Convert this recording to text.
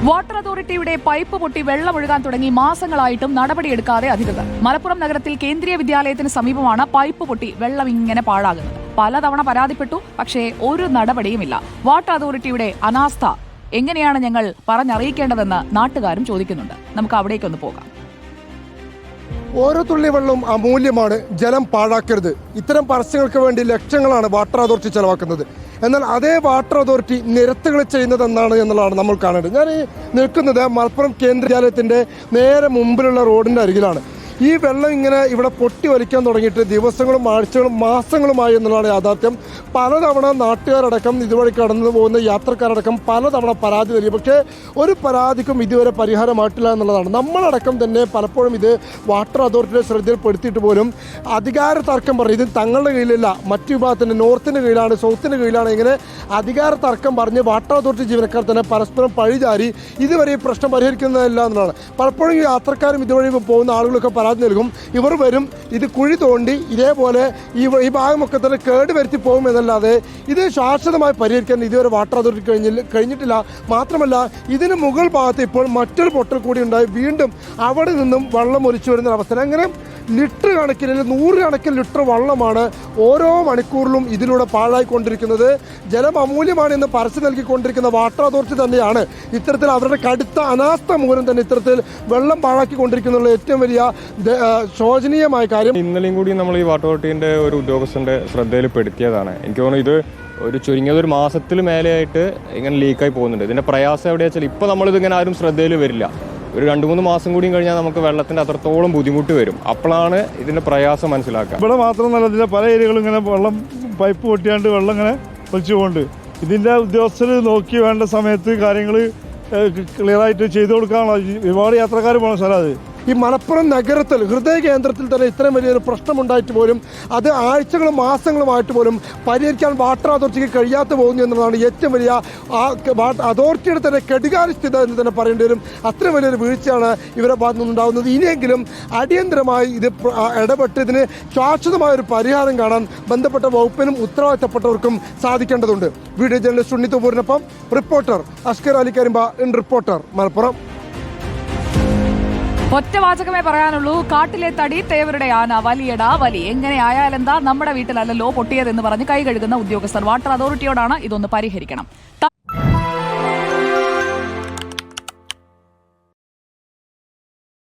Water അതോറിറ്റിയുടെ pipe പൊട്ടി വെള്ളമൊഴുകാൻ തുടങ്ങി മാസങ്ങളായിട്ടും നടപടിയെടുക്കാതെ അധികൃതർ. മലപ്പുറം നഗരത്തിൽ കേന്ദ്രീയ വിദ്യാലയത്തിന് സമീപമാണ് പൈപ്പ് പൊട്ടി വെള്ളം ഇങ്ങനെ പാഴാകുന്നത്. പലതവണ പരാതിപ്പെട്ടു, പക്ഷേ ഒരു നടപടിയുമില്ല. വാട്ടർ അതോറിറ്റിയുടെ അനാസ്ഥ എങ്ങനെയാണ് ഞങ്ങൾ പറഞ്ഞറിയിക്കേണ്ടതെന്ന് നാട്ടുകാരും ചോദിക്കുന്നുണ്ട്. നമുക്ക് അവിടേക്കൊന്ന് പോകാം. ഓരോ തുള്ളി വെള്ളവും അമൂല്യമാണ്, ജലം പാഴാക്കരുത്. ഇത്തരം പരസ്യങ്ങൾക്ക് വേണ്ടി ലക്ഷങ്ങളാണ് വാട്ടർ അതോറിറ്റി ചെലവാക്കുന്നത്. എന്നാൽ അതേ വാട്ടർ അതോറിറ്റി നിരത്തുകൾ ചെയ്യുന്നത് എന്താണ് എന്നുള്ളതാണ് നമ്മൾ കാണേണ്ടത്. ഞാൻ ഈ നിൽക്കുന്നത് മലപ്പുറം കേന്ദ്ര വിദ്യാലയത്തിൻ്റെ നേരെ മുമ്പിലുള്ള റോഡിൻ്റെ അരികിലാണ്. ഈ വെള്ളം ഇങ്ങനെ ഇവിടെ പൊട്ടി വലിക്കാൻ തുടങ്ങിയിട്ട് ദിവസങ്ങളും ആഴ്ചകളും മാസങ്ങളുമായി എന്നുള്ളതാണ് യാഥാർത്ഥ്യം. പലതവണ നാട്ടുകാരടക്കം ഇതുവഴി കടന്നു പോകുന്ന യാത്രക്കാരടക്കം പലതവണ പരാതി നൽകി, പക്ഷേ ഒരു പരാതിക്കും ഇതുവരെ പരിഹാരമായിട്ടില്ല എന്നുള്ളതാണ്. നമ്മളടക്കം തന്നെ പലപ്പോഴും ഇത് വാട്ടർ അതോറിറ്റിയുടെ ശ്രദ്ധയിൽപ്പെടുത്തിയിട്ട് പോലും അധികാര തർക്കം പറയും. ഇത് തങ്ങളുടെ കീഴിലല്ല, മറ്റു വിഭാഗത്തിൻ്റെ നോർത്തിൻ്റെ കീഴിലാണ്, സൗത്തിൻ്റെ കീഴിലാണ്. ഇങ്ങനെ അധികാര തർക്കം പറഞ്ഞ് വാട്ടർ അതോറിറ്റി ജീവനക്കാർ തന്നെ പരസ്പരം പഴിചാരി ഇതുവരെ ഈ പ്രശ്നം പരിഹരിക്കുന്നതല്ല എന്നുള്ളതാണ്. പലപ്പോഴും ഈ യാത്രക്കാരും ഇതുവഴി പോകുന്ന ആളുകളൊക്കെ പരാതി നൽകും. ഇവർ വരും, ഇത് കുഴി തോണ്ടി ഇതേപോലെ ഈ ഭാഗമൊക്കെ തന്നെ കേട് വരുത്തി പോകും എന്നല്ലാതെ ഇത് ശാശ്വതമായി പരിഹരിക്കാൻ ഇതുവരെ വാട്ടർ അതോറിറ്റി കഴിഞ്ഞിട്ടില്ല. മാത്രമല്ല, ഇതിന് മുകൾ ഭാഗത്ത് ഇപ്പോൾ മറ്റൊരു പൊട്ടൽ കൂടി ഉണ്ടായി വീണ്ടും അവിടെ നിന്നും വെള്ളം ഒലിച്ചു വരുന്ന അവസ്ഥ. അങ്ങനെ ലിറ്റർ കണക്കിന്, 100 കണക്കിന് ലിറ്റർ വെള്ളമാണ് ഓരോ മണിക്കൂറിലും ഇതിലൂടെ പാഴായിക്കൊണ്ടിരിക്കുന്നത്. ജലം അമൂല്യമാണ് എന്ന് പരസ്യം നൽകിക്കൊണ്ടിരിക്കുന്ന വാട്ടർ അതോറിറ്റി തന്നെയാണ് ഇത്തരത്തിൽ അവരുടെ കടുത്ത അനാസ്ഥ മൂലം തന്നെ ഇത്തരത്തിൽ വെള്ളം പാഴാക്കിക്കൊണ്ടിരിക്കുന്ന ഏറ്റവും വലിയ ശോചനീയമായ കാര്യം. ഇന്നലെയും കൂടി നമ്മൾ ഈ വാട്ടർ അതോറിറ്റിന്റെ ഒരു ഉദ്യോഗസ്ഥന്റെ ശ്രദ്ധയിൽപ്പെടുത്തിയതാണ്. എനിക്ക് തോന്നുന്നു ഇത് ഒരു ചുരുങ്ങിയത് ഒരു മാസത്തിൽ മേലെയായിട്ട് ഇങ്ങനെ ലീക്കായി പോകുന്നുണ്ട്. ഇതിന്റെ പ്രയാസം എവിടെയാ വെച്ചാൽ ഇപ്പോൾ നമ്മളിത് ഇങ്ങനെ ആരും ശ്രദ്ധയിൽ വരില്ല. ഒരു 2-3 മാസം കൂടിയും കഴിഞ്ഞാൽ നമുക്ക് വെള്ളത്തിന്റെ അത്രത്തോളം ബുദ്ധിമുട്ട് വരും. അപ്പോഴാണ് ഇതിന്റെ പ്രയാസം മനസ്സിലാക്കുക. ഇവിടെ മാത്രമല്ല, ഇതിന്റെ പല ഏരിയകളും ഇങ്ങനെ വെള്ളം പൈപ്പ് പൊട്ടിയാണ്ട് വെള്ളം ഇങ്ങനെ ഒലിച്ചു പോകുന്നുണ്ട്. ഇതിന്റെ ഉദ്യോഗസ്ഥർ നോക്കി വേണ്ട സമയത്ത് കാര്യങ്ങൾ ക്ലിയറായിട്ട് ചെയ്തു കൊടുക്കാനുള്ള ഒരുപാട് യാത്രക്കാർ പോകുന്ന സ്ഥലം അത്. ഈ മലപ്പുറം നഗരത്തിൽ ഹൃദയ കേന്ദ്രത്തിൽ തന്നെ ഇത്രയും വലിയൊരു പ്രശ്നമുണ്ടായിട്ട് പോലും അത് ആഴ്ചകളും മാസങ്ങളുമായിട്ട് പോലും പരിഹരിക്കാൻ വാട്ടർ അതോറിറ്റിക്ക് കഴിയാതെ പോകുന്നു എന്നുള്ളതാണ് ഏറ്റവും വലിയ അതോറിറ്റിയുടെ തന്നെ കെടുകാര്യസ്ഥിത എന്ന് തന്നെ പറയേണ്ടി വരും. അത്രയും വലിയൊരു വീഴ്ചയാണ് ഇവരുടെ ഭാഗത്തു നിന്നുണ്ടാകുന്നത്. ഇനിയെങ്കിലും അടിയന്തരമായി ഇത് ഇടപെട്ട് ഇതിന് ശാശ്വതമായൊരു പരിഹാരം കാണാൻ ബന്ധപ്പെട്ട വകുപ്പിനും ഉത്തരവാദിത്തപ്പെട്ടവർക്കും സാധിക്കേണ്ടതുണ്ട്. വീഡിയോ ജേർണലിസ്റ്റ് ഉണ്ണിത്തൂരിനൊപ്പം reporter Askar Ali Karimba in reporter Malappuram. ഒറ്റ വാചകമേ പറയാനുള്ളൂ. കാട്ടിലെ തടി തേവരുടെ ആന, വലിയടാ വലി. എങ്ങനെ ആയാലെന്താ, നമ്മുടെ വീട്ടിലല്ലല്ലോ പൊട്ടിയതെന്ന് പറഞ്ഞ് കൈ കഴുകുന്ന ഉദ്യോഗസ്ഥർ. വാട്ടർ അതോറിറ്റിയോടാണ് ഇതൊന്ന് പരിഹരിക്കണം.